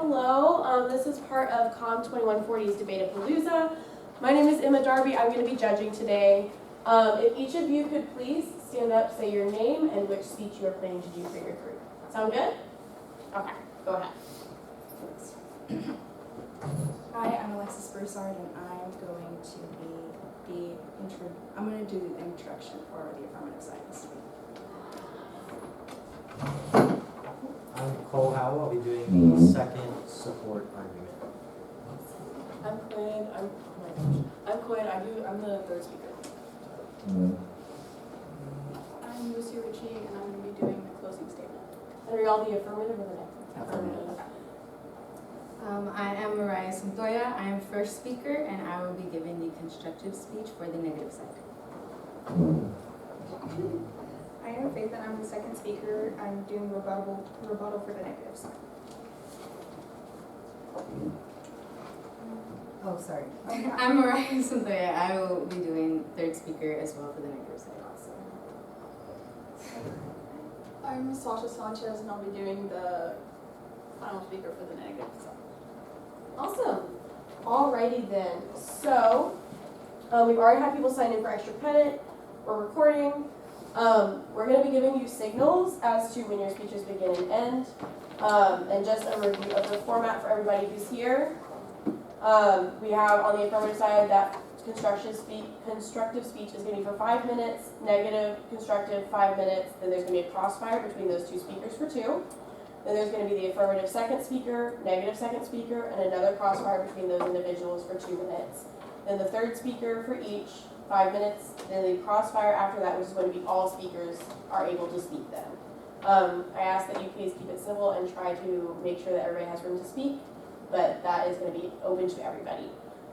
Hello, this is part of COM 2140's Debate-a-Palooza. My name is Emma Darby. I'm going to be judging today. If each of you could please stand up, say your name, and which speech you are planning to do for your group. Sound good? Okay, go ahead. Hi, I'm Alexis Broussard, and I'm going to do the introduction for the affirmative side this week. I'm Cole Howell. I'll be doing the second support argument. I'm Quinn. I'm the third speaker. I'm Lucy Ritchie, and I'm going to be doing the closing statement. And are y'all the affirmative or the negative? Affirmative. Okay. I am Mariah Santoya. I am first speaker, and I will be giving the constructive speech for the negative side. I am Faith, and I'm the second speaker. I'm doing rebuttal for the negative side. Oh, sorry. I'm Mariah Santoya. I will be doing third speaker as well for the negative side also. I'm Sasha Sanchez, and I'll be doing the final speaker for the negative side. Awesome. Alrighty then. So, we've already had people sign in for extra credit. We're recording. We're going to be giving you signals as to when your speeches begin and end. And just a review of the format for everybody who's here. We have on the affirmative side that constructive speech is going to be for 5 minutes, negative, constructive, 5 minutes. Then there's going to be a crossfire between those two speakers for 2. Then there's going to be the affirmative second speaker, negative second speaker, and another crossfire between those individuals for 2 minutes. Then the third speaker for each, 5 minutes. Then the crossfire after that, which is going to be all speakers are able to speak then. I ask that you please keep it simple and try to make sure that everybody has room to speak, but that is going to be open to everybody.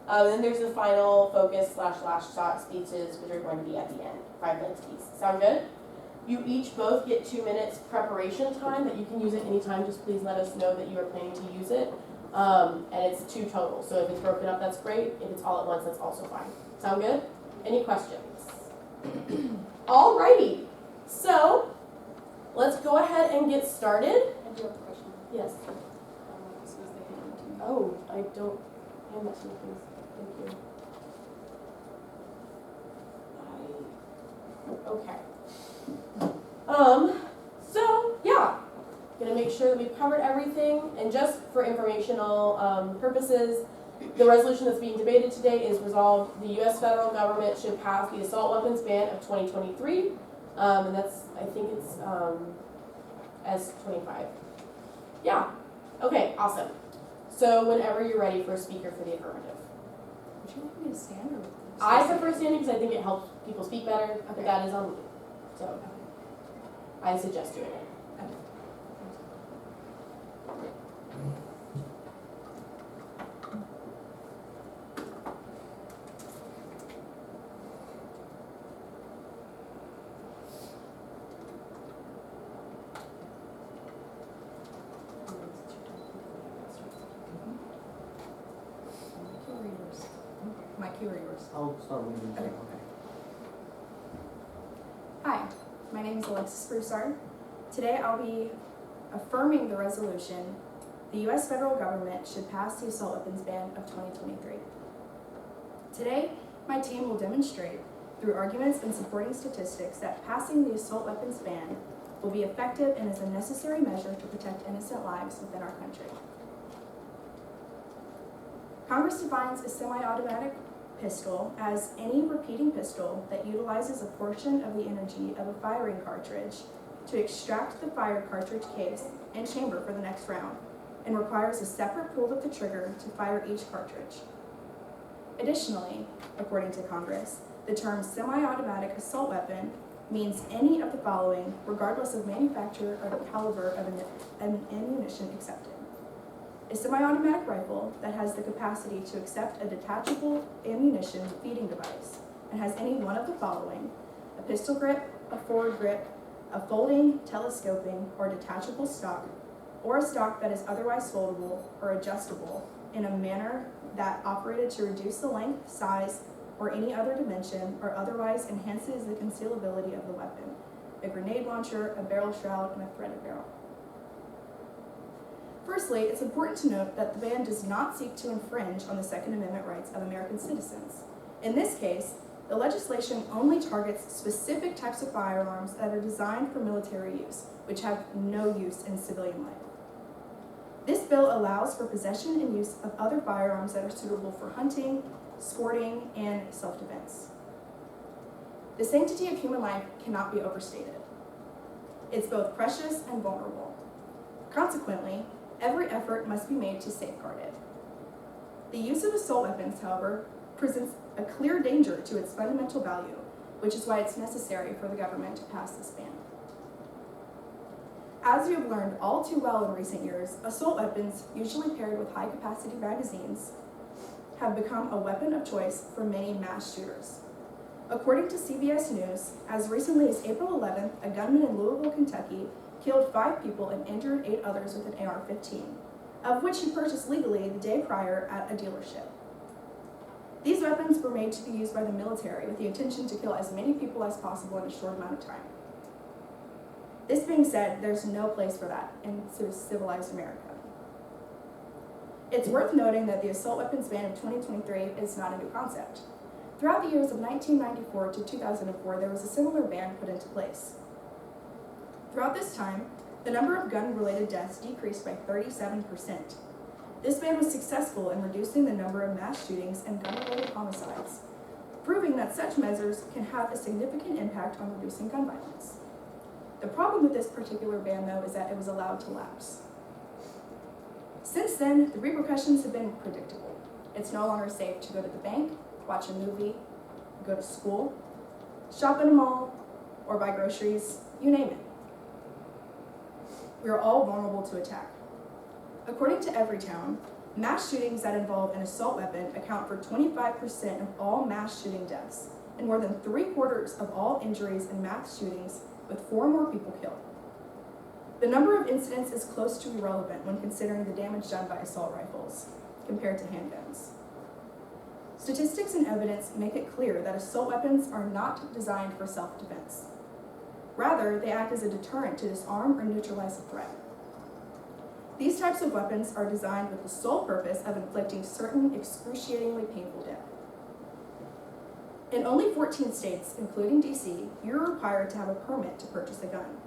Then there's the final focus / last shot speeches, which are going to be at the end, 5 minutes piece. Sound good? You each both get 2 minutes preparation time that you can use at any time. Just please let us know that you are planning to use it. And it's 2 total. So if it's broken up, that's great. If it's all at once, that's also fine. Sound good? Any questions? Alrighty. So let's go ahead and get started. I do have a question. Yes. As soon as they hand it to me. Oh, I don't hand that to you, please. Thank you. Okay. So yeah, gonna make sure that we've covered everything, and just for informational purposes, the resolution that's being debated today is resolved. The U.S. federal government should pass the assault weapons ban of 2023, and that's, I think it's S25. Yeah. Okay. Awesome. So whenever you're ready for a speaker for the affirmative. Would you like me to stand or? I prefer standing because I think it helps people speak better, but Okay. that is on me. So I suggest doing it. My cue or yours? I'll start with you. Okay. Hi, my name is Alexis Broussard. Today I'll be affirming the resolution the U.S. federal government should pass the assault weapons ban of 2023. Today, my team will demonstrate through arguments and supporting statistics that passing the assault weapons ban will be effective and is a necessary measure to protect innocent lives within our country. Congress defines a semi-automatic pistol as any repeating pistol that utilizes a portion of the energy of a firing cartridge to extract the fire cartridge case and chamber for the next round, and requires a separate pull of the trigger to fire each cartridge. Additionally, according to Congress, the term semi-automatic assault weapon means any of the following, regardless of manufacturer or the caliber of an ammunition accepted. A semi-automatic rifle that has the capacity to accept a detachable ammunition feeding device and has any one of the following: a pistol grip, a forward grip, a folding, telescoping, or detachable stock, or a stock that is otherwise foldable or adjustable in a manner that operated to reduce the length, size, or any other dimension, or otherwise enhances the concealability of the weapon: a grenade launcher, a barrel shroud, and a threaded barrel. Firstly, it's important to note that the ban does not seek to infringe on the Second Amendment rights of American citizens. In this case, the legislation only targets specific types of firearms that are designed for military use, which have no use in civilian life. This bill allows for possession and use of other firearms that are suitable for hunting, sporting, and self-defense. The sanctity of human life cannot be overstated. It's both precious and vulnerable. Consequently, every effort must be made to safeguard it. The use of assault weapons, however, presents a clear danger to its fundamental value, which is why it's necessary for the government to pass this ban. As we have learned all too well in recent years, assault weapons, usually paired with high-capacity magazines, have become a weapon of choice for many mass shooters. According to CBS News, as recently as April 11th, a gunman in Louisville, Kentucky, killed 5 people and injured 8 others with an AR-15, of which he purchased legally the day prior at a dealership. These weapons were made to be used by the military with the intention to kill as many people as possible in a short amount of time. This being said, there's no place for that in civilized America. It's worth noting that the assault weapons ban of 2023 is not a new concept. Throughout the years of 1994 to 2004, there was a similar ban put into place. Throughout this time, the number of gun-related deaths decreased by 37%. This ban was successful in reducing the number of mass shootings and gun-related homicides, proving that such measures can have a significant impact on reducing gun violence. The problem with this particular ban, though, is that it was allowed to lapse. Since then, the repercussions have been predictable. It's no longer safe to go to the bank, watch a movie, go to school, shop in a mall, or buy groceries, you name it. We are all vulnerable to attack. According to Everytown, mass shootings that involve an assault weapon account for 25% of all mass shooting deaths, and more than 3/4 of all injuries in mass shootings, with 4 more people killed. The number of incidents is close to irrelevant when considering the damage done by assault rifles compared to handguns. Statistics and evidence make it clear that assault weapons are not designed for self-defense. Rather, they act as a deterrent to disarm or neutralize a threat. These types of weapons are designed with the sole purpose of inflicting certain excruciatingly painful death. In only 14 states, including DC, you're required to have a permit to purchase a gun.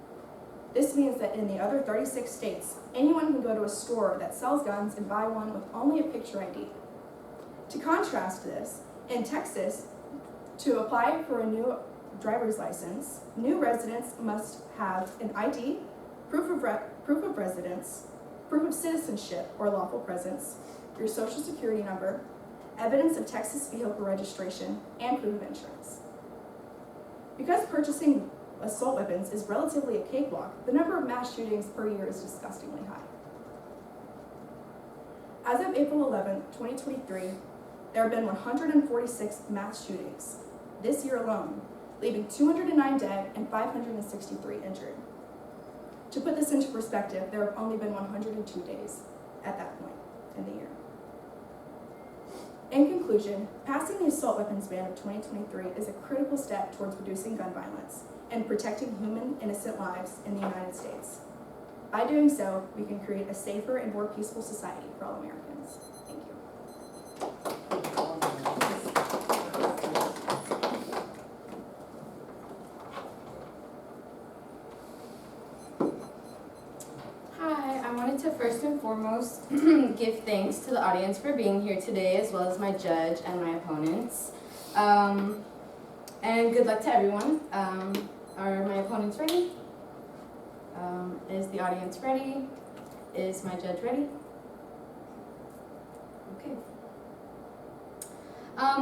This means that in the other 36 states, anyone can go to a store that sells guns and buy one with only a picture ID. To contrast this, in Texas, to apply for a new driver's license, new residents must have an ID, proof of residence, proof of citizenship or lawful presence, your social security number, evidence of Texas vehicle registration, and proof of insurance. Because purchasing assault weapons is relatively a cakewalk, the number of mass shootings per year is disgustingly high. As of April 11, 2023, there have been 146 mass shootings this year alone, leaving 209 dead and 563 injured. To put this into perspective, there have only been 102 days at that point in the year. In conclusion, passing the assault weapons ban of 2023 is a critical step towards reducing gun violence and protecting human, innocent lives in the United States. By doing so, we can create a safer and more peaceful society for all Americans. Thank you. Hi, I wanted to first and foremost give thanks to the audience for being here today, as well as my judge and my opponents. And good luck to everyone. Are my opponents ready? Is the audience ready? Is my judge ready? Okay.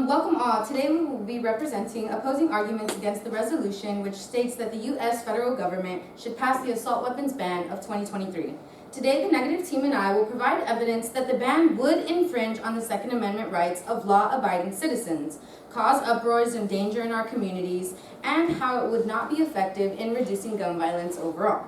Welcome all. Today we will be representing opposing arguments against the resolution which states that the U.S. federal government should pass the assault weapons ban of 2023. Today, the negative team and I will provide evidence that the ban would infringe on the Second Amendment rights of law-abiding citizens, cause uproars and danger in our communities, and how it would not be effective in reducing gun violence overall.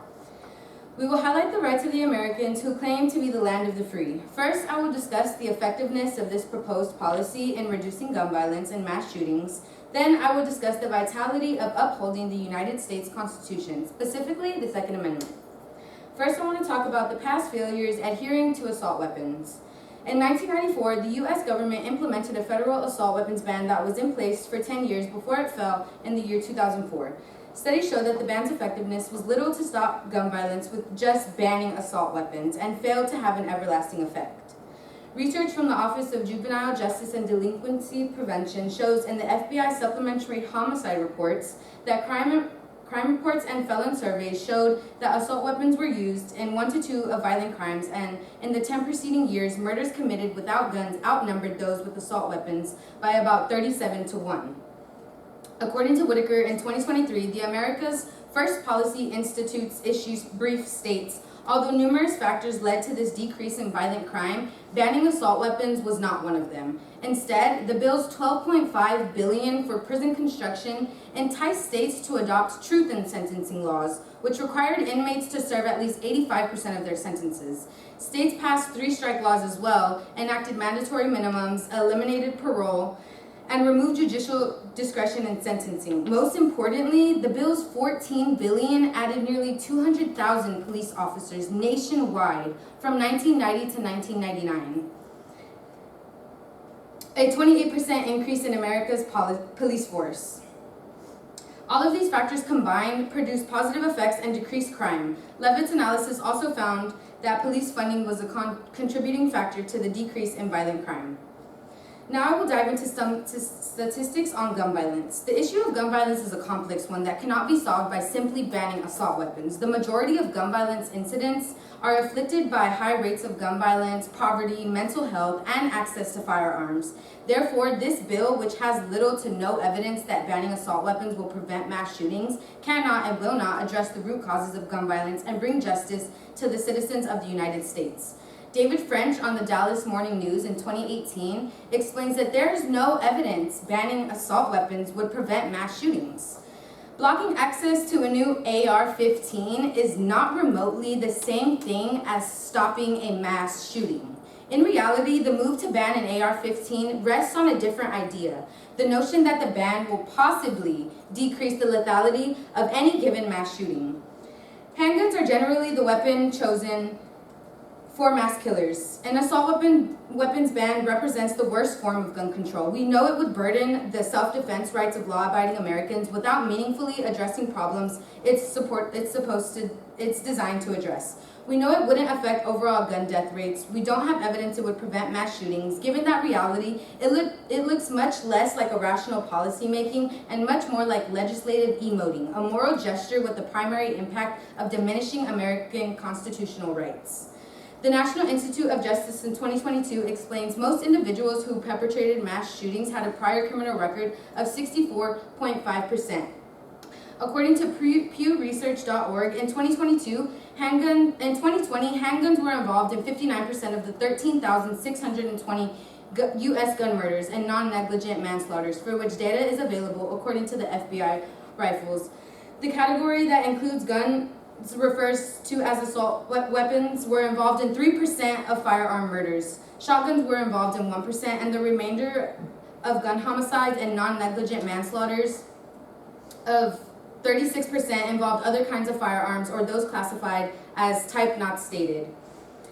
We will highlight the rights of the Americans who claim to be the land of the free. First, I will discuss the effectiveness of this proposed policy in reducing gun violence and mass shootings. Then I will discuss the vitality of upholding the United States Constitution, specifically the Second Amendment. First, I want to talk about the past failures adhering to assault weapons. In 1994, the U.S. government implemented a federal assault weapons ban that was in place for 10 years before it fell in the year 2004. Studies show that the ban's effectiveness was little to stop gun violence with just banning assault weapons and failed to have an everlasting effect. Research from the Office of Juvenile Justice and Delinquency Prevention shows in the FBI supplementary homicide reports that crime reports and felon surveys showed that assault weapons were used in 1 to 2 of violent crimes, and in the 10 preceding years, murders committed without guns outnumbered those with assault weapons by about 37 to 1. According to Whitaker, in 2023, the America's First Policy Institute's issue brief states, although numerous factors led to this decrease in violent crime, banning assault weapons was not one of them. Instead, the bill's $12.5 billion for prison construction enticed states to adopt truth in sentencing laws, which required inmates to serve at least 85% of their sentences. States passed 3-strike laws as well, enacted mandatory minimums, eliminated parole, and removed judicial discretion in sentencing. Most importantly, the bill's $14 billion added nearly 200,000 police officers nationwide from 1990 to 1999. A 28% increase in America's police force. All of these factors combined produced positive effects and decreased crime. Levitt's analysis also found that police funding was a contributing factor to the decrease in violent crime. Now I will dive into some statistics on gun violence. The issue of gun violence is a complex one that cannot be solved by simply banning assault weapons. The majority of gun violence incidents are afflicted by high rates of gun violence, poverty, mental health, and access to firearms. Therefore, this bill, which has little to no evidence that banning assault weapons will prevent mass shootings, cannot and will not address the root causes of gun violence and bring justice to the citizens of the United States. David French on the Dallas Morning News in 2018 explains that there is no evidence banning assault weapons would prevent mass shootings. Blocking access to a new AR-15 is not remotely the same thing as stopping a mass shooting. In reality, the move to ban an AR-15 rests on a different idea, the notion that the ban will possibly decrease the lethality of any given mass shooting. Handguns are generally the weapon chosen for mass killers. An assault weapons ban represents the worst form of gun control. We know it would burden the self-defense rights of law-abiding Americans without meaningfully addressing problems it's designed to address. We know it wouldn't affect overall gun death rates. We don't have evidence it would prevent mass shootings. Given that reality, it looks much less like a rational policy making and much more like legislative emoting, a moral gesture with the primary impact of diminishing American constitutional rights. The National Institute of Justice in 2022 explains most individuals who perpetrated mass shootings had a prior criminal record of 64.5%. According to PewResearch.org, in 2020, handguns were involved in 59% of the 13,620 U.S. gun murders and non-negligent manslaughters, for which data is available according to the FBI rifles. The category that includes guns refers to as assault weapons were involved in 3% of firearm murders. Shotguns were involved in 1%, and the remainder of gun homicides and non-negligent manslaughters of 36% involved other kinds of firearms or those classified as type not stated.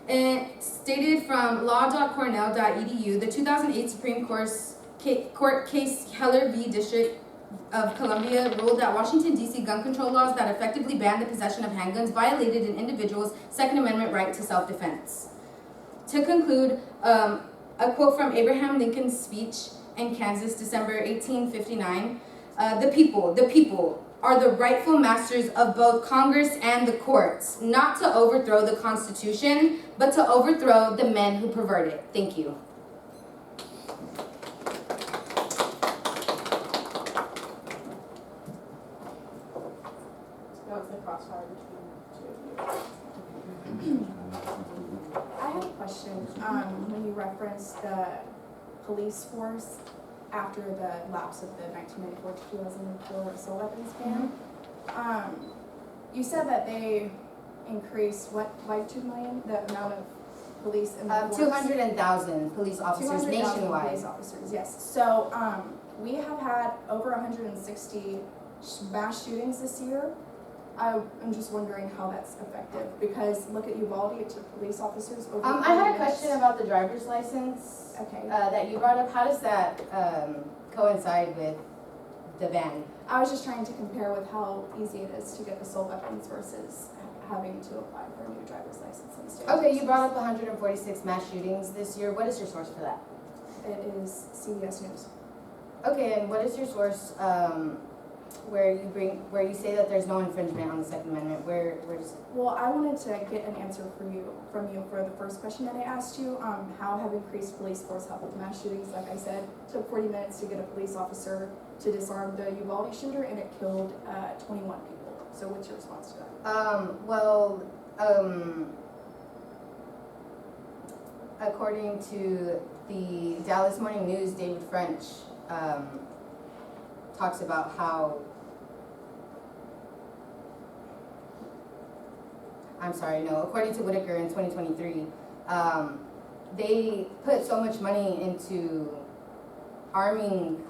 And stated from law.cornell.edu, the 2008 Supreme Court case Heller v. District of Columbia ruled that Washington, D.C. gun control laws that effectively banned the possession of handguns violated an individual's Second Amendment right to self-defense. To conclude, a quote from Abraham Lincoln's speech in Kansas, December 1859, the people are the rightful masters of both Congress and the courts, not to overthrow the Constitution, but to overthrow the men who pervert it. Thank you. That was the crossfire between the two of you. I have a question. When you referenced the police force after the lapse of the 1994 to 2004 assault weapons ban, you said that they increased by 2 million, the amount of police in the force? 200,000 police officers 200,000 nationwide. police officers, yes. So we have had over 160 mass shootings this year. I'm just wondering how that's effective, because look at Uvalde, it took police officers over. I had a 30 minutes. question about the driver's license, Okay, that you brought up. How does that, coincide with the ban? I was just trying to compare with how easy it is to get assault weapons versus having to apply for a new driver's license in the state. of Okay, you Texas. brought up 146 mass shootings this year. What is your source for that? It is CBS News. Okay, and what is your source, where you say that there's no infringement on the Second Amendment? Where does, Well, I wanted to get an answer from you for the first question that I asked you. How have increased police force helped with mass shootings? Like I said, took 40 minutes to get a police officer to disarm the Uvalde shooter, and it killed 21 people. So what's your response to that? According to the Dallas Morning News, David French, talks about how, according to Whitaker in 2023, they put so much money into arming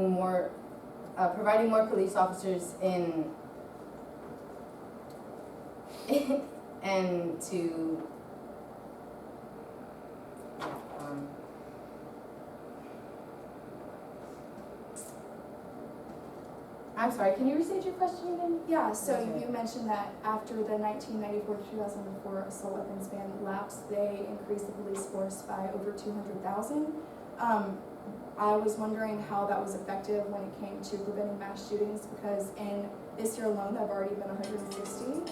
more, providing more police officers in, and to, I'm sorry, can you restate your question again? Yeah, so Okay. you mentioned that after the 1994 to 2004 assault weapons ban lapsed, they increased the police force by over 200,000. I was wondering how that was effective when it came to preventing mass shootings, because in this year alone, there have already been 160.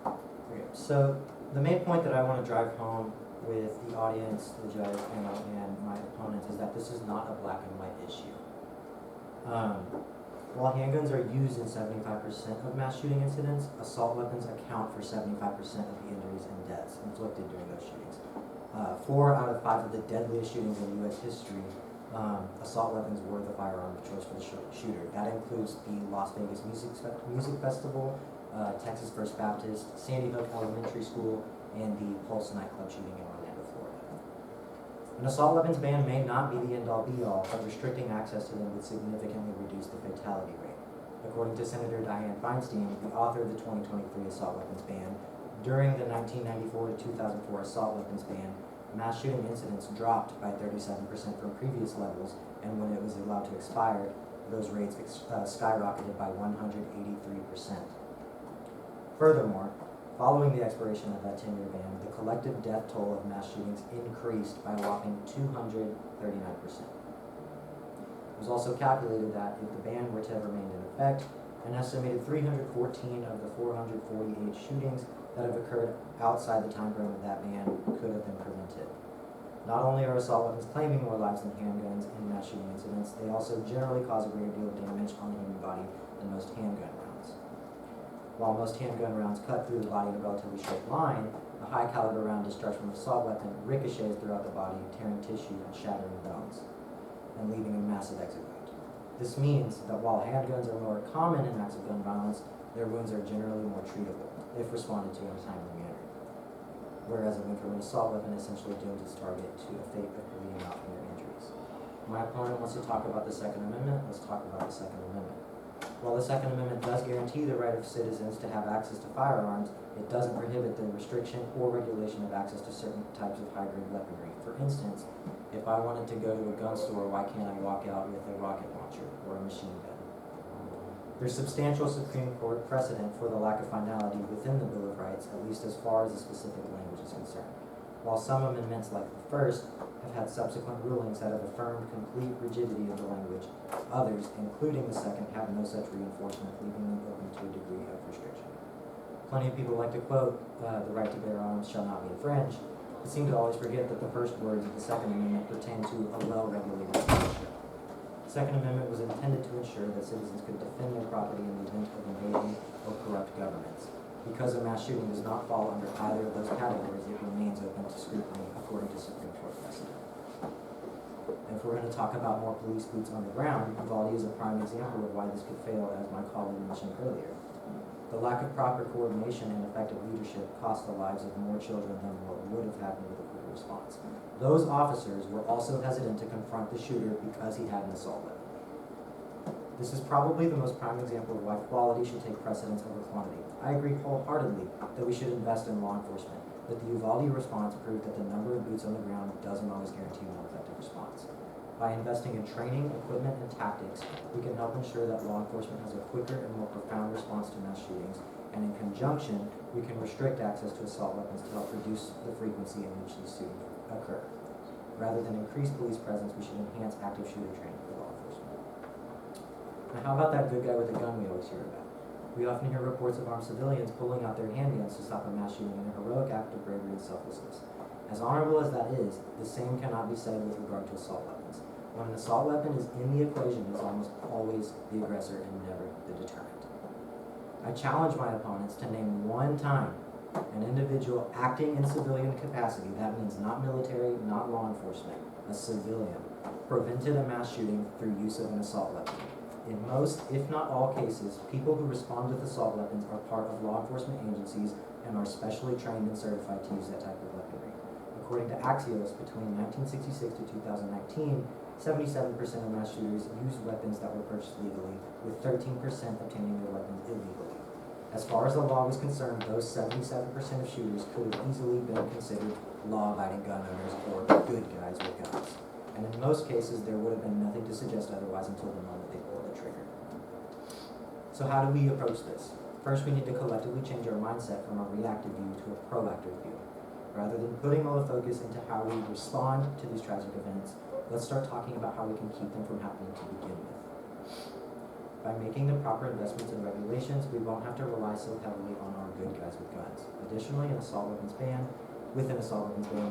Okay, so the main point that I want to drive home with the audience, the judge, panel, and my opponents is that this is not a black and white issue. While handguns are used in 75% of mass shooting incidents, assault weapons account for 75% of the injuries and deaths inflicted during those shootings. 4 out of 5 of the deadliest shootings in U.S. history, assault weapons were the firearm of choice for the shooter. That includes the Las Vegas Music Festival, Texas First Baptist, Sandy Hook Elementary School, and the Pulse nightclub shooting in Orlando, Florida. An assault weapons ban may not be the end-all be-all, but restricting access to them would significantly reduce the fatality rate. According to Senator Dianne Feinstein, the author of the 2023 assault weapons ban, during the 1994 to 2004 assault weapons ban, mass shooting incidents dropped by 37% from previous levels, and when it was allowed to expire, those rates skyrocketed by 183%. Furthermore, following the expiration of that 10-year ban, the collective death toll of mass shootings increased by a whopping 239%. It was also calculated that if the ban were to have remained in effect, an estimated 314 of the 448 shootings that have occurred outside the time frame of that ban could have been prevented. Not only are assault weapons claiming more lives than handguns in mass shooting incidents, they also generally cause a great deal of damage on the human body than most handgun rounds. While most handgun rounds cut through the body in a relatively straight line, a high caliber round discharged from an assault weapon ricochets throughout the body, tearing tissue and shattering bones, and leaving a massive exit wound. This means that while handguns are more common in acts of gun violence, their wounds are generally more treatable if responded to in a timely manner. Whereas a wound from an assault weapon essentially dooms its target to a fate of bleeding out from their injuries. My opponent wants to talk about the Second Amendment. Let's talk about the Second Amendment. While the Second Amendment does guarantee the right of citizens to have access to firearms, it doesn't prohibit the restriction or regulation of access to certain types of high-grade weaponry. For instance, if I wanted to go to a gun store, why can't I walk out with a rocket launcher or a machine gun? There's substantial Supreme Court precedent for the lack of finality within the Bill of Rights, at least as far as the specific language is concerned. While some amendments, like the first, have had subsequent rulings that have affirmed complete rigidity of the language, others, including the second, have no such reinforcement, leaving them open to a degree of restriction. Plenty of people like to quote, the right to bear arms shall not be infringed, but seem to always forget that the first words of the Second Amendment pertain to a well-regulated ownership. The Second Amendment was intended to ensure that citizens could defend their property in the event of invading or corrupt governments. Because a mass shooting does not fall under either of those categories, it remains open to scrutiny according to Supreme Court precedent. If we're going to talk about more police boots on the ground, Uvalde is a prime example of why this could fail, as my colleague mentioned earlier. The lack of proper coordination and effective leadership cost the lives of more children than what would have happened with a quick response. Those officers were also hesitant to confront the shooter because he had an assault weapon. This is probably the most prime example of why quality should take precedence over quantity. I agree wholeheartedly that we should invest in law enforcement, but the Uvalde response proved that the number of boots on the ground doesn't always guarantee an effective response. By investing in training, equipment, and tactics, we can help ensure that law enforcement has a quicker and more profound response to mass shootings, and in conjunction, we can restrict access to assault weapons to help reduce the frequency in which these shootings occur. Rather than increase police presence, we should enhance active shooter training for law enforcement. Now, how about that good guy with the gun we always hear about? We often hear reports of armed civilians pulling out their handguns to stop a mass shooting in a heroic act of bravery and selflessness. As honorable as that is, the same cannot be said with regard to assault weapons. When an assault weapon is in the equation, it's almost always the aggressor and never the deterrent. I challenge my opponents to name one time an individual acting in civilian capacity, that means not military, not law enforcement, a civilian, prevented a mass shooting through use of an assault weapon. In most, if not all cases, people who respond with assault weapons are part of law enforcement agencies and are specially trained and certified to use that type of weaponry. According to Axios, between 1966 to 2019, 77% of mass shooters used weapons that were purchased legally, with 13% obtaining their weapons illegally. As far as the law was concerned, those 77% of shooters could have easily been considered law-abiding gun owners or good guys with guns. And in most cases, there would have been nothing to suggest otherwise until the moment they pulled the trigger. So how do we approach this? First, we need to collectively change our mindset from a reactive view to a proactive view. Rather than putting all the focus into how we respond to these tragic events, let's start talking about how we can keep them from happening to begin with. By making the proper investments and regulations, we won't have to rely so heavily on our good guys with guns. Additionally, with an assault weapons ban,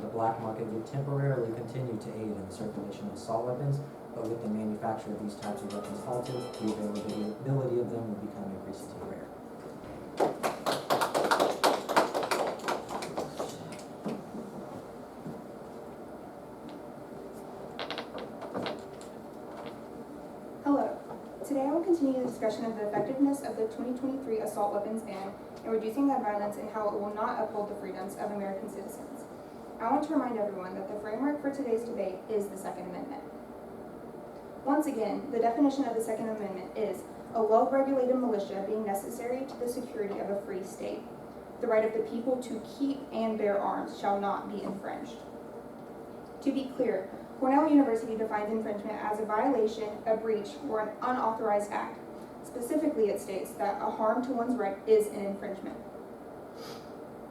the black market would temporarily continue to aid in the circulation of assault weapons, but with the manufacture of these types of weapons halted, the availability of them will become increasingly rare. Hello. Today I will continue the discussion of the effectiveness of the 2023 assault weapons ban in reducing gun violence and how it will not uphold the freedoms of American citizens. I want to remind everyone that the framework for today's debate is the Second Amendment. Once again, the definition of the Second Amendment is a well-regulated militia being necessary to the security of a free state. The right of the people to keep and bear arms shall not be infringed. To be clear, Cornell University defines infringement as a violation, a breach, or an unauthorized act. Specifically, it states that a harm to one's right is an infringement.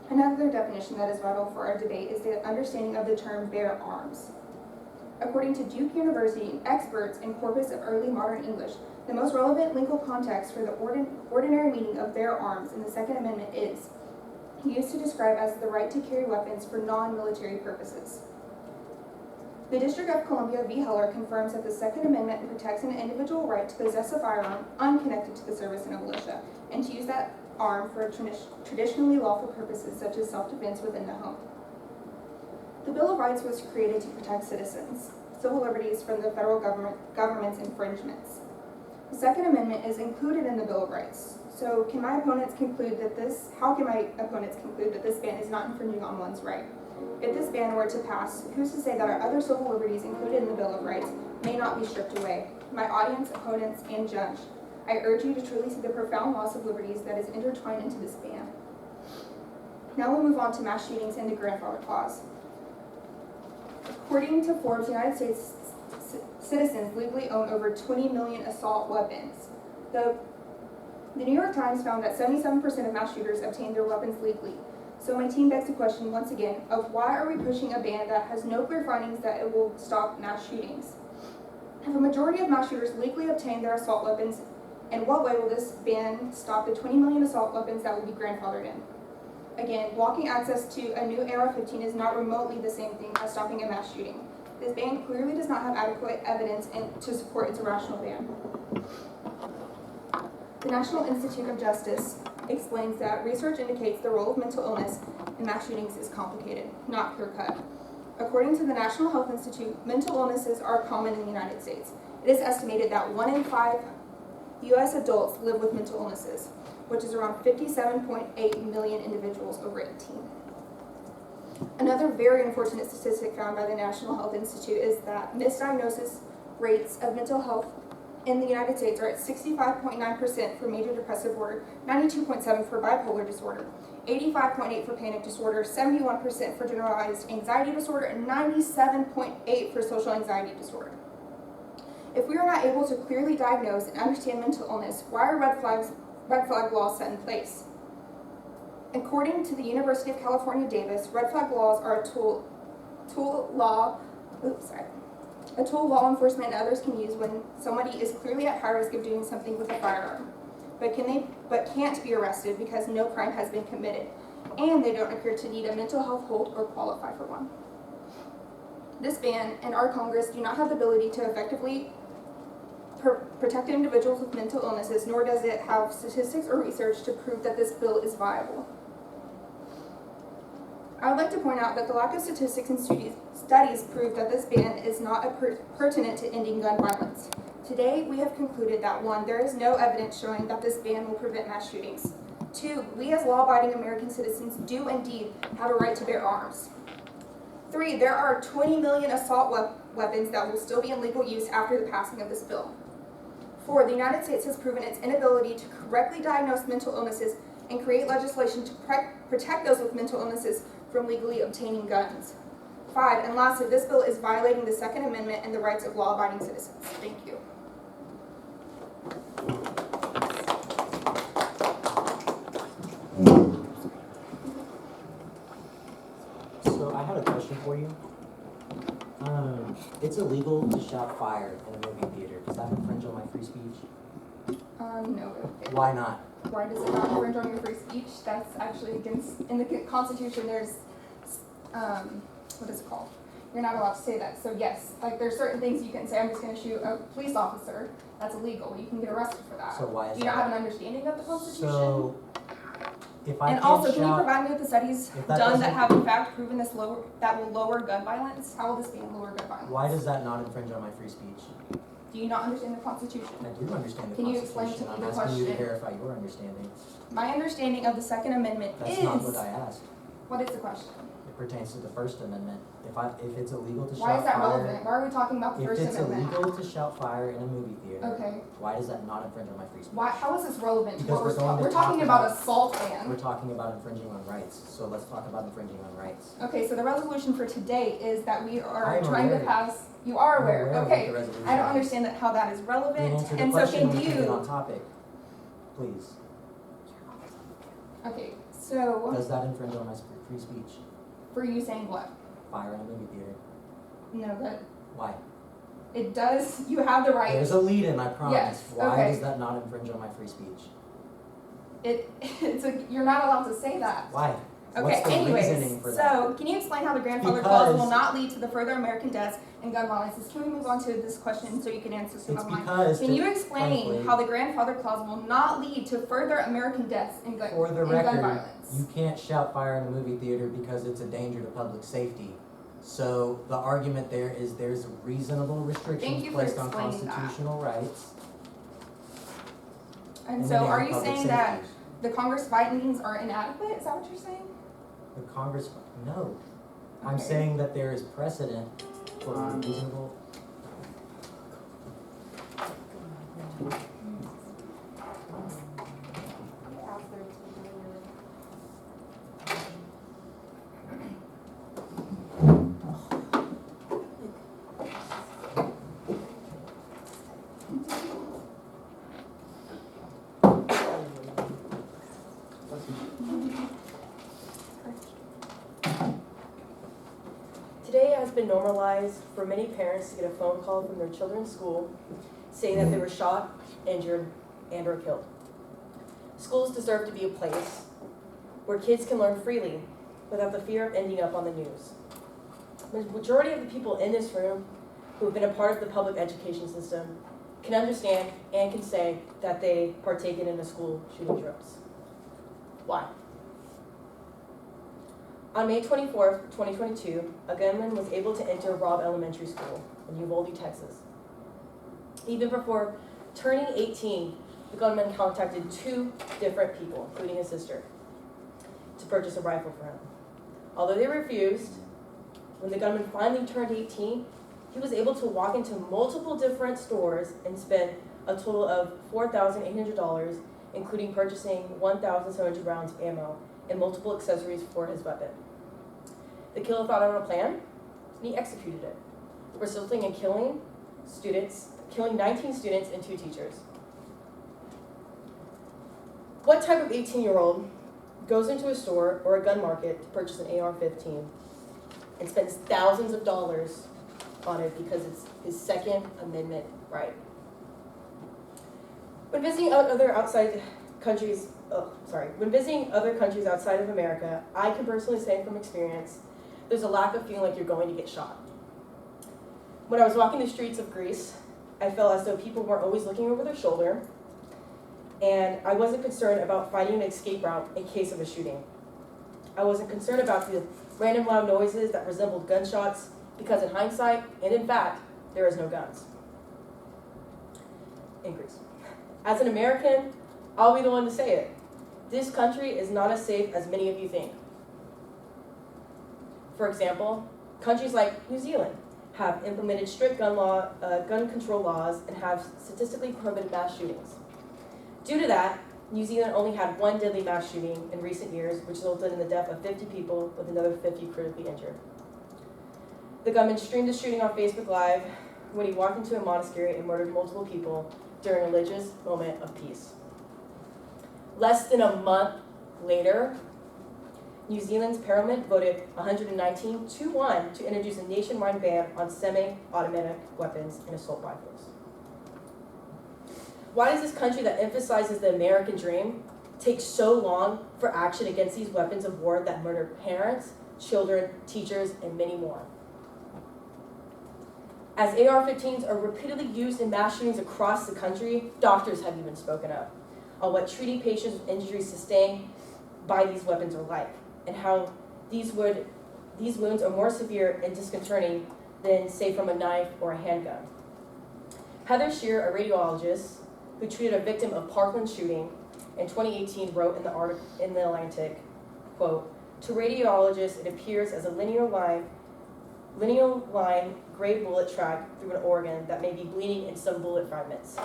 Another definition that is vital for our debate is the understanding of the term bear arms. According to Duke University experts and corpus of early modern English, the most relevant legal context for the ordinary meaning of bear arms in the Second Amendment is used to describe as the right to carry weapons for non-military purposes. The District of Columbia v. Heller confirms that the Second Amendment protects an individual right to possess a firearm unconnected to the service in a militia, and to use that arm for traditionally lawful purposes such as self-defense within the home. The Bill of Rights was created to protect citizens' civil liberties from the federal government's infringements. The Second Amendment is included in the Bill of Rights. So how can my opponents conclude that this ban is not infringing on one's right? If this ban were to pass, who's to say that our other civil liberties included in the Bill of Rights may not be stripped away? My audience, opponents, and judge, I urge you to truly see the profound loss of liberties that is intertwined into this ban. Now we'll move on to mass shootings and the grandfather clause. According to Forbes, United States citizens legally own over 20 million assault weapons. The New York Times found that 77% of mass shooters obtain their weapons legally. So my team begs the question once again of why are we pushing a ban that has no clear findings that it will stop mass shootings? If a majority of mass shooters legally obtain their assault weapons, in what way will this ban stop the 20 million assault weapons that will be grandfathered in? Again, blocking access to a new AR-15 is not remotely the same thing as stopping a mass shooting. This ban clearly does not have adequate evidence to support its irrational ban. The National Institute of Justice explains that research indicates the role of mental illness in mass shootings is complicated, not clear-cut. According to the National Health Institute, mental illnesses are common in the United States. It is estimated that 1 in 5 U.S. adults live with mental illnesses, which is around 57.8 million individuals over 18. Another very unfortunate statistic found by the National Health Institute is that misdiagnosis rates of mental health in the United States are at 65.9% for major depressive disorder, 92.7% for bipolar disorder, 85.8% for panic disorder, 71% for generalized anxiety disorder, and 97.8% for social anxiety disorder. If we are not able to clearly diagnose and understand mental illness, why are red flag laws set in place? According to the University of California, Davis, red flag laws are a tool law enforcement and others can use when somebody is clearly at high risk of doing something with a firearm, but can't be arrested because no crime has been committed, and they don't appear to need a mental health hold or qualify for one. This ban and our Congress do not have the ability to effectively protect individuals with mental illnesses, nor does it have statistics or research to prove that this bill is viable. I would like to point out that the lack of statistics and studies prove that this ban is not pertinent to ending gun violence. Today, we have concluded that 1, there is no evidence showing that this ban will prevent mass shootings. 2, we as law-abiding American citizens do indeed have a right to bear arms. 3, there are 20 million assault weapons that will still be in legal use after the passing of this bill. 4, the United States has proven its inability to correctly diagnose mental illnesses and create legislation to protect those with mental illnesses from legally obtaining guns. 5, and lastly, this bill is violating the Second Amendment and the rights of law-abiding citizens. Thank you. So I had a question for you. It's illegal to shout fire in a movie theater. Does that infringe on my free speech? No. Why not? Why does it not infringe on your free speech? That's actually in the Constitution, there's, what is it called? You're not allowed to say that. So yes, like there's certain things you can say, I'm just gonna shoot a police officer. That's illegal. You can get arrested for that. So why is Do you not have an understanding of the Constitution? So if I And can't also, can you shout, provide me with the studies If that done that doesn't- have in fact proven that will lower gun violence? How will this ban lower gun violence? why does that not infringe on my free speech? Do you not understand the Constitution? I do understand the Can you explain to Constitution. me I'm the asking you to question? verify your understanding. My understanding of the Second Amendment That's is. not what I asked. What is the question? It pertains to the First Amendment. If it's illegal to Why is shout that fire, relevant? Why are we talking about the if First it's Amendment? illegal to shout fire in a movie theater, Okay. why does that not infringe on my free speech? Why? How is this relevant to Because what we're going to we're talk talking about about- assault We're ban? talking about infringing on rights, so let's talk about infringing on rights. Okay, so the resolution for today is that we I are am trying to aware. pass. You are I'm aware. aware of what Okay. the resolution I don't is. understand how that is Then relevant. answer the And so question, can we can get on you? topic, please. Okay, so Does that infringe on my free speech? for you saying what? Fire in a movie theater. No, that Why? it does. You have the right. There's a lead in, I promise. Yes, Why okay. does that not infringe on my free speech? You're not allowed to say that. Why? Okay, What's the anyways, reasoning for that? so can you explain how the grandfather clause will Because- not lead to the further American deaths and gun violence? Can we move on to this question so you can answer some It's of mine? because, Can you explain frankly, how the grandfather clause will not lead to further American deaths and gun, for the and gun record, violence? you can't shout fire in a movie theater because it's a danger to public safety. So the argument there is there's reasonable Thank restrictions you for placed on explaining that. constitutional rights. And in the so name are of you public saying that safety. the Congress findings are inadequate? Is that what you're saying? The Congress, no. I'm Okay. saying that there is precedent for reasonable. Today has been normalized for many parents to get a phone call from their children's school saying that they were shot, injured, and or killed. Schools deserve to be a place where kids can learn freely without the fear of ending up on the news. The majority of the people in this room who have been a part of the public education system can understand and can say that they partaken in a school shooting drills. Why? On May 24th, 2022, a gunman was able to enter Robb Elementary School in Uvalde, Texas. Even before turning 18, the gunman contacted 2 different people, including his sister, to purchase a rifle for him. Although they refused, when the gunman finally turned 18, he was able to walk into multiple different stores and spend a total of $4,800, including purchasing 1,700 rounds of ammo and multiple accessories for his weapon. The killer thought out a plan, and he executed it, resulting in killing 19 students and 2 teachers. What type of 18-year-old goes into a store or a gun market to purchase an AR-15 and spends thousands of dollars on it because it's his Second Amendment right? When visiting other countries outside of America, I can personally say from experience, there's a lack of feeling like you're going to get shot. When I was walking the streets of Greece, I felt as though people weren't always looking over their shoulder, and I wasn't concerned about finding an escape route in case of a shooting. I wasn't concerned about the random loud noises that resembled gunshots, because in hindsight, and in fact, there is no guns in Greece. As an American, I'll be the one to say it. This country is not as safe as many of you think. For example, countries like New Zealand have implemented strict gun control laws and have statistically prohibited mass shootings. Due to that, New Zealand only had 1 deadly mass shooting in recent years, which resulted in the death of 50 people with another 50 critically injured. The gunman streamed the shooting on Facebook Live when he walked into a monastery and murdered multiple people during a religious moment of peace. Less than a month later, New Zealand's parliament voted 119-1 to introduce a nationwide ban on semi-automatic weapons and assault rifles. Why does this country that emphasizes the American dream take so long for action against these weapons of war that murder parents, children, teachers, and many more? As AR-15s are repeatedly used in mass shootings across the country, doctors have even spoken up on what treating patients with injuries sustained by these weapons are like, and how these wounds are more severe and disconcerting than, say, from a knife or a handgun. Heather Shear, a radiologist who treated a victim of Parkland shooting in 2018, wrote in the article in The Atlantic, quote, "To radiologists, it appears as a linear line gray bullet track through an organ that may be bleeding in some bullet fragments."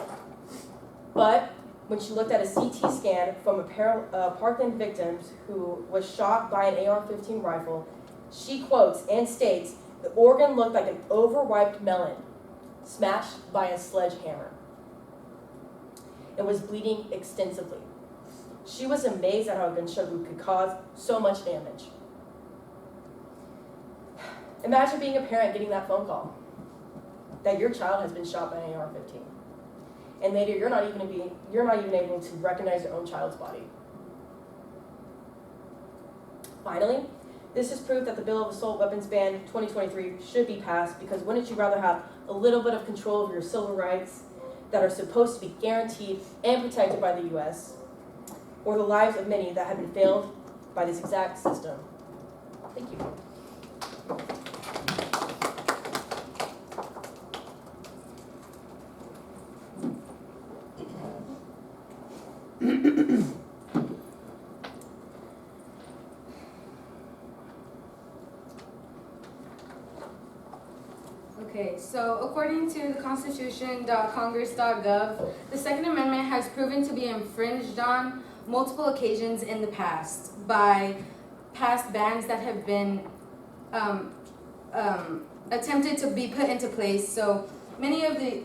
But when she looked at a CT scan from a Parkland victim who was shot by an AR-15 rifle, she quotes and states, "The organ looked like an overripe melon smashed by a sledgehammer and was bleeding extensively." She was amazed at how a gunshot wound could cause so much damage. Imagine being a parent getting that phone call that your child has been shot by an AR-15, and later you're not even able to recognize your own child's body. Finally, this is proof that the Bill of Assault Weapons Ban 2023 should be passed, because wouldn't you rather have a little bit of control over your civil rights that are supposed to be guaranteed and protected by the U.S., or the lives of many that have been failed by this exact system? Thank you. Okay, so according to the Constitution.congress.gov, the Second Amendment has proven to be infringed on multiple occasions in the past by past bans that have been attempted to be put into place. So many of the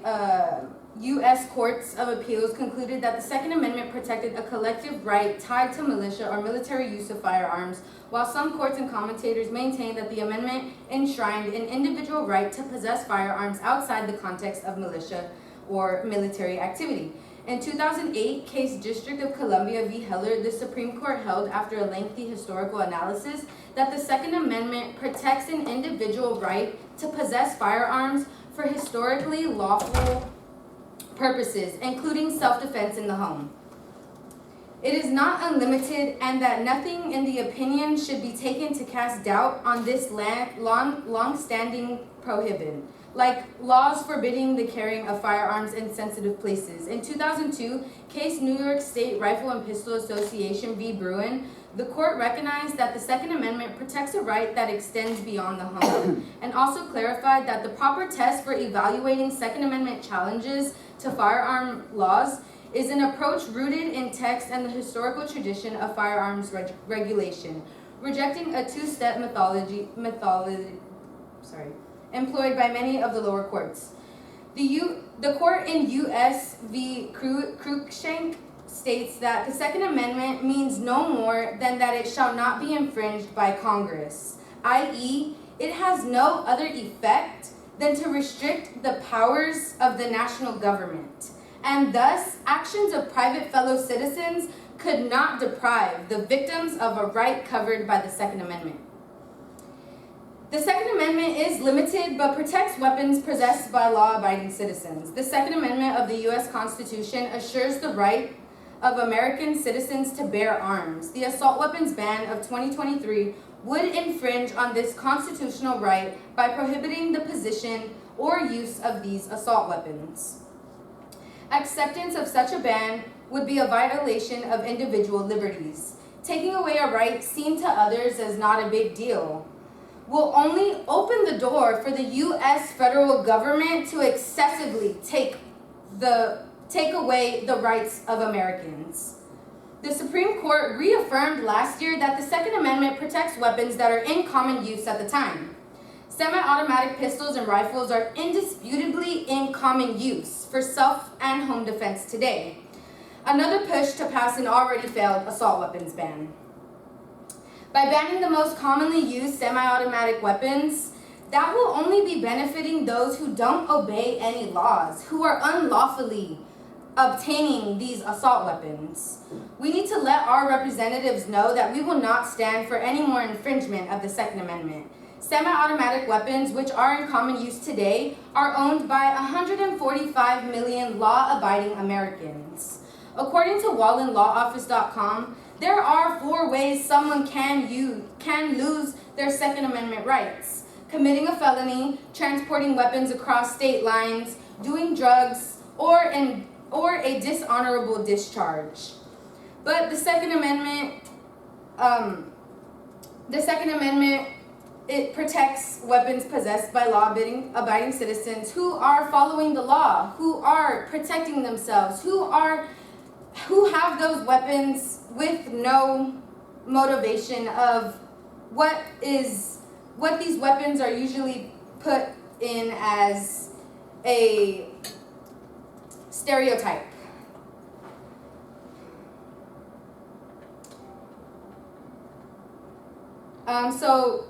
U.S. courts of appeals concluded that the Second Amendment protected a collective right tied to militia or military use of firearms, while some courts and commentators maintain that the amendment enshrined an individual right to possess firearms outside the context of militia or military activity. In 2008, case District of Columbia v. Heller, the Supreme Court held, after a lengthy historical analysis, that the Second Amendment protects an individual right to possess firearms for historically lawful purposes, including self-defense in the home. It is not unlimited, and that nothing in the opinion should be taken to cast doubt on this long-standing prohibition, like laws forbidding the carrying of firearms in sensitive places. In 2002, case New York State Rifle and Pistol Association v. Bruin, the court recognized that the Second Amendment protects a right that extends beyond the home, and also clarified that the proper test for evaluating Second Amendment challenges to firearm laws is an approach rooted in text and the historical tradition of firearms regulation, rejecting a two-step methodology employed by many of the lower courts. The court in U.S. v. Cruikshank states that the Second Amendment means no more than that it shall not be infringed by Congress, i.e., it has no other effect than to restrict the powers of the national government, and thus actions of private fellow citizens could not deprive the victims of a right covered by the Second Amendment. The Second Amendment is limited but protects weapons possessed by law-abiding citizens. The Second Amendment of the U.S. Constitution assures the right of American citizens to bear arms. The assault weapons ban of 2023 would infringe on this constitutional right by prohibiting the possession or use of these assault weapons. Acceptance of such a ban would be a violation of individual liberties. Taking away a right seen to others as not a big deal will only open the door for the U.S. federal government to excessively take away the rights of Americans. The Supreme Court reaffirmed last year that the Second Amendment protects weapons that are in common use at the time. Semi-automatic pistols and rifles are indisputably in common use for self and home defense today. Another push to pass an already failed assault weapons ban. By banning the most commonly used semi-automatic weapons, that will only be benefiting those who don't obey any laws, who are unlawfully obtaining these assault weapons. We need to let our representatives know that we will not stand for any more infringement of the Second Amendment. Semi-automatic weapons, which are in common use today, are owned by 145 million law-abiding Americans. According to WallenLawOffice.com, there are 4 ways someone can lose their Second Amendment rights: committing a felony, transporting weapons across state lines, doing drugs, or a dishonorable discharge. But the Second Amendment, it protects weapons possessed by law-abiding citizens who are following the law, who are protecting themselves, who have those weapons with no motivation of what these weapons are usually put in as a stereotype. So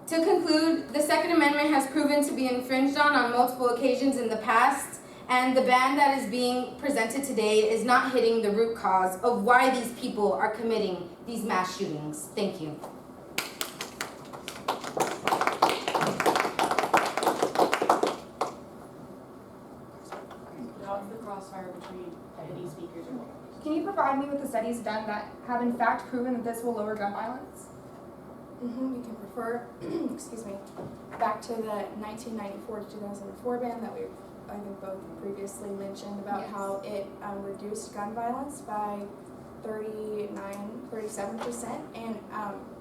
to conclude, the Second Amendment has proven to be infringed on multiple occasions in the past, and the ban that is being presented today is not hitting the root cause of why these people are committing these mass shootings. Thank you. Draw the crossfire between any speakers or what? Can you provide me with the studies done that have in fact proven that this will lower gun violence? We can refer, excuse me, back to the 1994 to 2004 ban that we, I think, both previously mentioned about Yes. how it reduced gun violence by 37%, and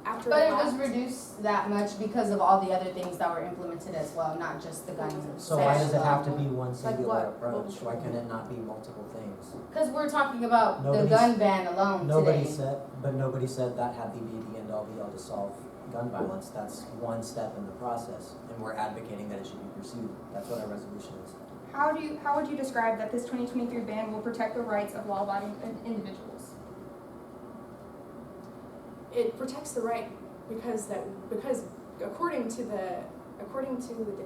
after But it that, was reduced that much because of all the other things that were implemented as well, not just the gun. So why does it have to be one Like singular what? approach? Why can it not be multiple things? Because we're talking about the Nobody's- gun ban alone Nobody today. nobody said that had to be the end all be all to solve gun violence. That's one step in the process, and we're advocating that it should be pursued. That's what our resolution is. How would you describe that this 2023 ban will protect the rights of law-abiding individuals? it protects the right because according to the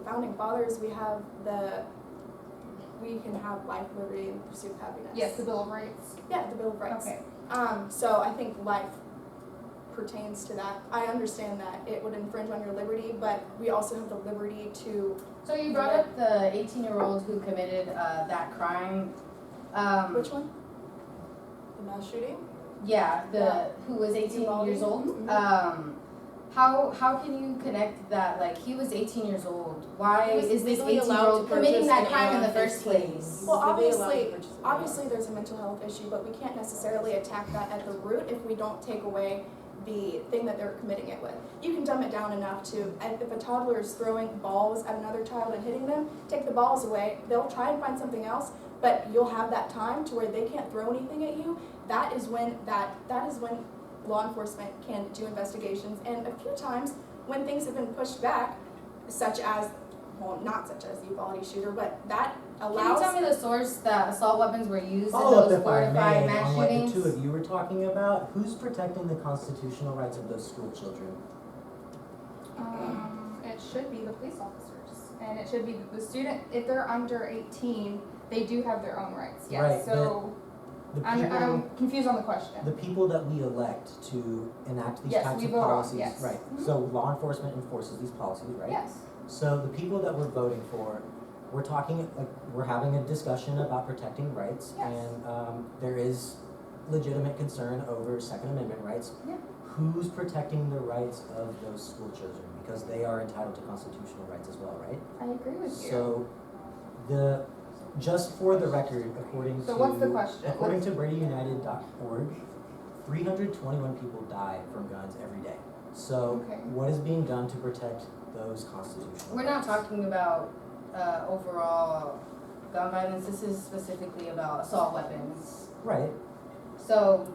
founding fathers, we can have life, liberty, and pursuit of happiness. Yes, the Bill of Rights. Yeah, the Bill of Rights. Okay. So I think life pertains to that. I understand that it would infringe on your liberty, but we also have the liberty to. So you brought up the 18-year-old who committed that crime. Which one? The mass shooting? Yeah, Yeah. who was 18 Uvalde? years old. Mhm. How can you connect that? Like, he was 18 years old. Why He was is this legally 18 allowed year old to committing purchase that an crime in the AR-15. first place? Well, Legally allowed to obviously, purchase an obviously there's a mental health issue, but we can't necessarily attack that at the root if we don't take away the thing that they're committing it with. You can dumb it down enough to, and if a toddler is throwing balls at another child and hitting them, take the balls away. They'll try and find something else, but you'll have that time to where they can't throw anything at you. That is when law enforcement can do investigations. And a few times when things have been pushed back, such as, well, not such as the Uvalde shooter, but that Can you allows. tell me the source that assault weapons were used in Follow up those if 4 I to 5 may mass on what the shootings? two of you were talking about. Who's protecting the constitutional rights of those school children? It should be the police officers, and it should be the student, if they're under 18, they do have their own rights, yes, Right, so, The I'm people, confused on the question. the people that we elect to enact these Yes, types we of vote on, policies, yes. right? Mhm. So law enforcement enforces these policies, right? Yes, So the people that we're voting for, we're talking, like, we're having a discussion about protecting rights, Yes. and there is legitimate concern over Second Amendment rights. Yeah. Who's protecting the rights of those school children? Because they are entitled to constitutional rights as well, right? I agree with you. So, just for the record, according to. So what's the question? According to BradyUnited.org, 321 people die from guns every day. So, Okay. what is being done to protect those constitutional We're not rights? talking about overall gun violence. This is specifically about assault weapons. Right, So,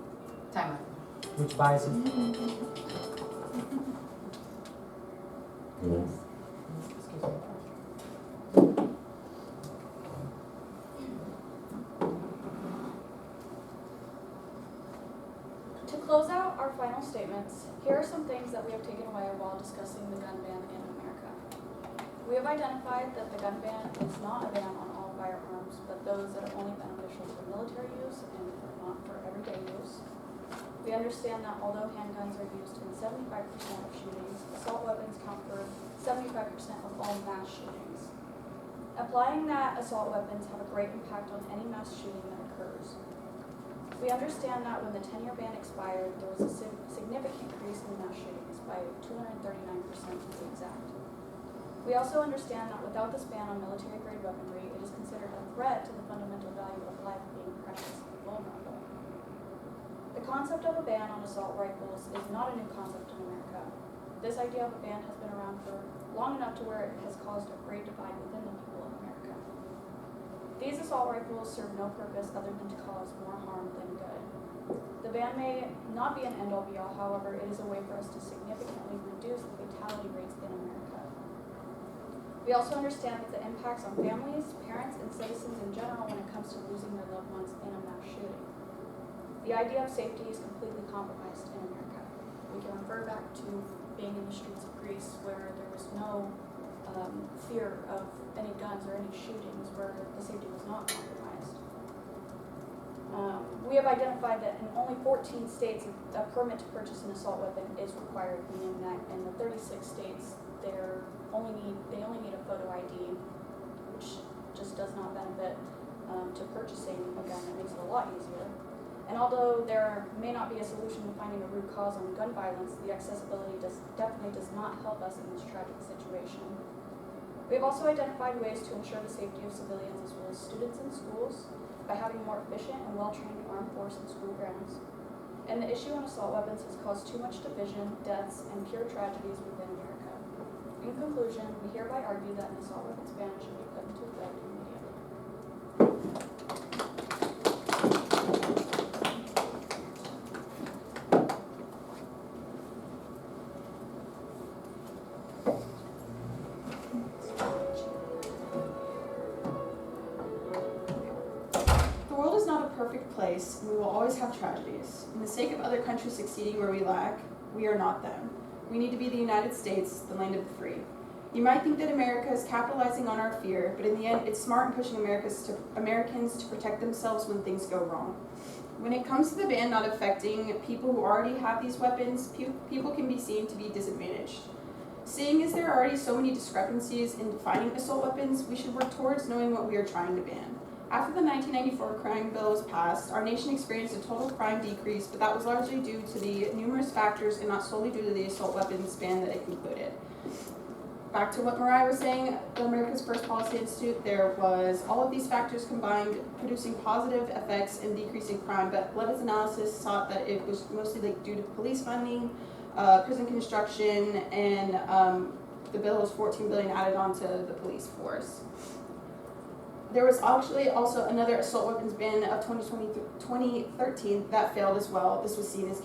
time out. which buys it. Excuse me. To close out our final statements, here are some things that we have taken away while discussing the gun ban in America. We have identified that the gun ban is not a ban on all firearms, but those that are only beneficial for military use and not for everyday use. We understand that although handguns are used in 75% of shootings, assault weapons count for 75% of all mass shootings. Applying that assault weapons have a great impact on any mass shooting that occurs. We understand that when the 10-year ban expired, there was a significant increase in mass shootings by 239% to be exact. We also understand that without this ban on military-grade weaponry, it is considered a threat to the fundamental value of life being precious and vulnerable. The concept of a ban on assault rifles is not a new concept in America. This idea of a ban has been around for long enough to where it has caused a great divide within the people of America. These assault rifles serve no purpose other than to cause more harm than good. The ban may not be an end-all be-all, however, it is a way for us to significantly reduce the fatality rates in America. We also understand that the impacts on families, parents, and citizens in general when it comes to losing their loved ones in a mass shooting. The idea of safety is completely compromised in America. We can refer back to being in the streets of Greece where there was no fear of any guns or any shootings, where the safety was not compromised. We have identified that in only 14 states a permit to purchase an assault weapon is required, meaning that in the 36 states they only need a photo ID, which just does not benefit to purchasing a gun. That makes it a lot easier. And although there may not be a solution to finding a root cause on gun violence, the accessibility definitely does not help us in this tragic situation. We have also identified ways to ensure the safety of civilians as well as students in schools by having a more efficient and well-trained armed force in school grounds. And the issue on assault weapons has caused too much division, deaths, and pure tragedies within America. In conclusion, we hereby argue that an assault weapons ban should be put into effect immediately. The world is not a perfect place, and we will always have tragedies. In the sake of other countries succeeding where we lack, we are not them. We need to be the United States, the land of the free. You might think that America is capitalizing on our fear, but in the end, it's smart in pushing Americans to protect themselves when things go wrong. When it comes to the ban not affecting people who already have these weapons, people can be seen to be disadvantaged. Seeing as there are already so many discrepancies in defining assault weapons, we should work towards knowing what we are trying to ban. After the 1994 crime bill was passed, our nation experienced a total crime decrease, but that was largely due to the numerous factors and not solely due to the assault weapons ban that it concluded. Back to what Mariah was saying, the America's First Policy Institute, there was all of these factors combined producing positive effects in decreasing crime, but Levitt's analysis sought that it was mostly due to police funding, prison construction, and the bill was $14 billion added onto the police force. There was actually also another assault weapons ban of 2013 that failed as well. This was seen as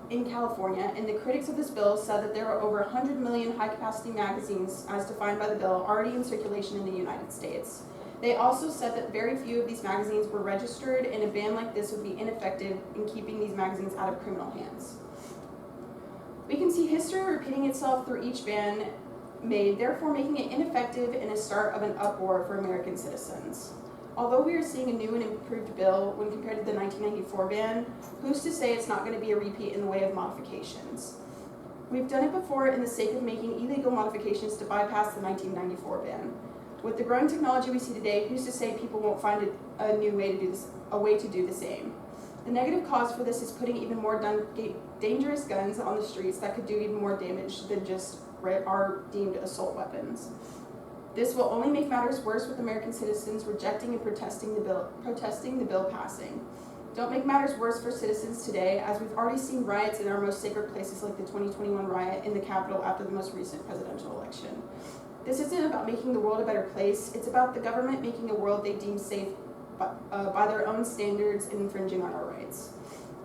in California, and the critics of this bill said that there were over 100 million high-capacity magazines, as defined by the bill, already in circulation in the United States. They also said that very few of these magazines were registered, and a ban like this would be ineffective in keeping these magazines out of criminal hands. We can see history repeating itself through each ban made, therefore making it ineffective and a start of an uproar for American citizens. Although we are seeing a new and improved bill when compared to the 1994 ban, who's to say it's not going to be a repeat in the way of modifications? We've done it before in the sake of making illegal modifications to bypass the 1994 ban. With the growing technology we see today, who's to say people won't find a new way to do this, a way to do the same? The negative cause for this is putting even more dangerous guns on the streets that could do even more damage than just are deemed assault weapons. This will only make matters worse with American citizens rejecting and protesting the bill passing. Don't make matters worse for citizens today, as we've already seen riots in our most sacred places like the 2021 riot in the Capitol after the most recent presidential election. This isn't about making the world a better place, it's about the government making a world they deem safe by their own standards and infringing on our rights.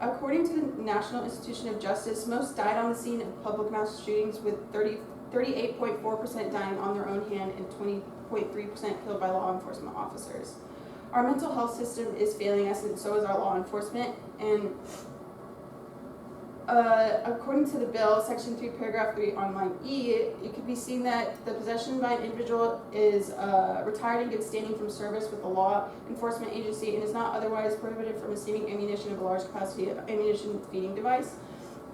According to the National Institution of Justice, most died on the scene of public mass shootings, with 38.4% dying on their own hand and 20.3% killed by law enforcement officers. Our mental health system is failing us, and so is our law enforcement. And according to the bill, Section 3, Paragraph 3 on line E, it could be seen that the possession by an individual is retired in good standing from service with the law enforcement agency and is not otherwise prohibited from receiving ammunition of a large capacity of ammunition feeding device.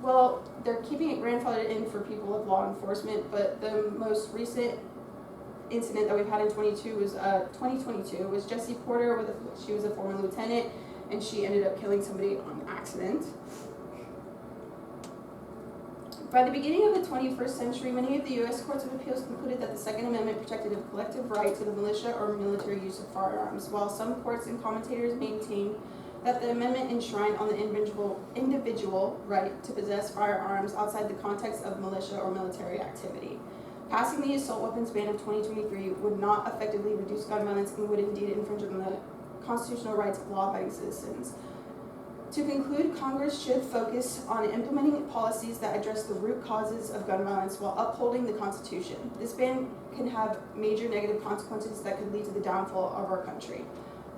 Well, they're keeping it grandfathered in for people of law enforcement, but the most recent incident that we've had in 2022 was Jessie Porter. She was a former lieutenant, and she ended up killing somebody on accident. By the beginning of the 21st century, many of the U.S. courts of appeals concluded that the Second Amendment protected a collective right to the militia or military use of firearms, while some courts and commentators maintained that the amendment enshrined on the individual right to possess firearms outside the context of militia or military activity. Passing the assault weapons ban of 2023 would not effectively reduce gun violence and would indeed infringe on the constitutional rights of law-abiding citizens. To conclude, Congress should focus on implementing policies that address the root causes of gun violence while upholding the Constitution. This ban can have major negative consequences that could lead to the downfall of our country.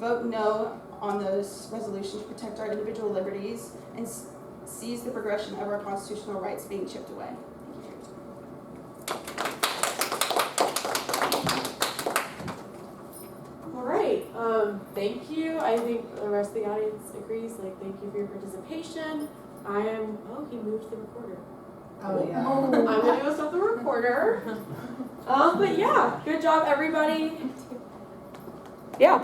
Vote no on this resolution to protect our individual liberties and seize the progression of our constitutional rights being chipped away. All right, thank you. I think the rest of the audience agrees. Thank you for your participation. He moved the recorder. Oh, yeah. I'm gonna go stop the recorder. But yeah, good job, everybody. Yeah.